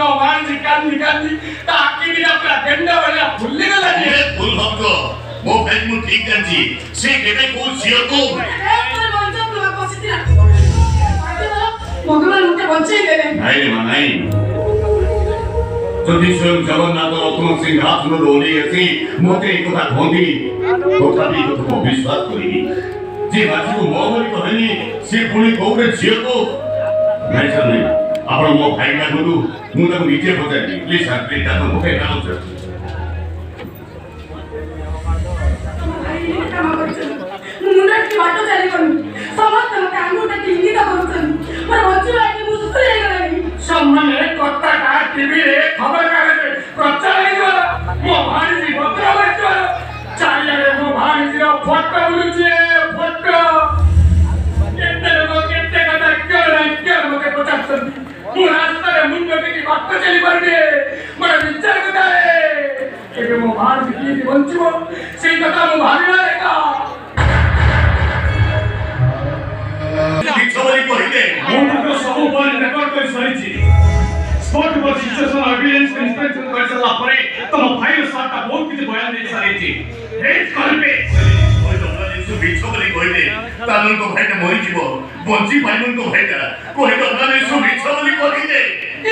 ମୋ ଭାଣିଜୀ କାନ୍ଦି କାନ୍ଦି ତା ଆଖି ଦିଟା ପୁରା ଗେଣ୍ଡା ଭଳିଆ ଫୁଲି ଗଲାଣି। ଭୁଲ ଭକ୍ତ ମୋ ଭାଇ ମୁଁ ଠିକ ଜାଣିଛି ସେ କେବେ କୋଉ ଝିଅକୁ ଭଗବାନ ମତେ ବଞ୍ଚେଇ ଦେଲେ। ନାଇଁ ରେ ମା ନାଇଁ ଯଦି ସ୍ୱୟଂ ଜଗନ୍ନାଥ ରତ୍ନ ସିଂହାସନରୁ ଓହ୍ଲେଇ ଆସି ମତେ ଏ କଥା କହନ୍ତି ତଥାପି ଏ କଥାକୁ ବିଶ୍ୱାସ କରିବି ଯେ ମାଝିକୁ ମୋ ଭଳି କହେନି ସେ ପୁଣି କୋଉଟେ ଝିଅକୁ ନାଇଁ ସାର୍ ନାଇଁ ଆପଣ ମୋ ଭାଇ ଡାକନ୍ତୁ ମୁଁ ତାକୁ ନିଜେ ପଚାରିବି ପ୍ଲିଜ୍ ସାର୍ ପ୍ଲିଜ୍ ତାକୁ ମୋତେ ଡାକନ୍ତୁ ସାର୍। ମୁଣ୍ଡରେ ବାଟ ଚାଲିବନି ସମସ୍ତେ ମତେ ଆଙ୍ଗୁଠି ଇଙ୍ଗିତ କରୁଛନ୍ତି ମୋର ବଞ୍ଚିବା ଏଠି ମୁଁ ସୁସ୍ଥ ହେଇଗଲାଣି। ସମ୍ମାନେ କଥାଟା ଟିଭିରେ ଖବରକାଗଜରେ ପ୍ରଚାର ହେଇଯିବାର ମୋ ଭାଣିଜୀ ଭଦ୍ର ହୋଇଯିବାର ଚାରିଆଡେ ମୋ ଭାଣିଜୀର ଫଟୋ ବୁଲୁଛି ଫଟୋ। କେତେ ଲୋକ କେତେ କଥା କିଏ ମତେ ପଚାରୁଛନ୍ତି ମୁଁ ରାସ୍ତାରେ ମୁଣ୍ଡ ଟେକି ବାଟ ଚାଲି ପାରୁନି ମୋର ବିଚାର କଥା ଏବେ ମୋ ଭାଣିଜୀ କିଏ ବଞ୍ଚିବ ସେଇ କଥା ମୁଁ ଭାବିବା ଏକା। ସବୁ ରେକର୍ଡ କରି ସରିଛି ସ୍ପଟ ଉପରେ ସିଚୁଏସନ ଏଭିଡେନ୍ସ ଇନ୍ସପେକ୍ସନ କରି ସାରିଲା ପରେ ତମ ଭାଇର ସାର୍ଟା ବହୁତ କିଛି ବୟାନ ଦେଇ ସାରିଛି। ମିଛ ବୋଲି କହିଲେ ତାହେଲେ ତୋ ଭାଇଟା ମରିଯିବ ବଞ୍ଚି ପାରିବନି ତୋ ଭାଇଟା କହିଲେ ମିଛ ବୋଲି କହିଲେ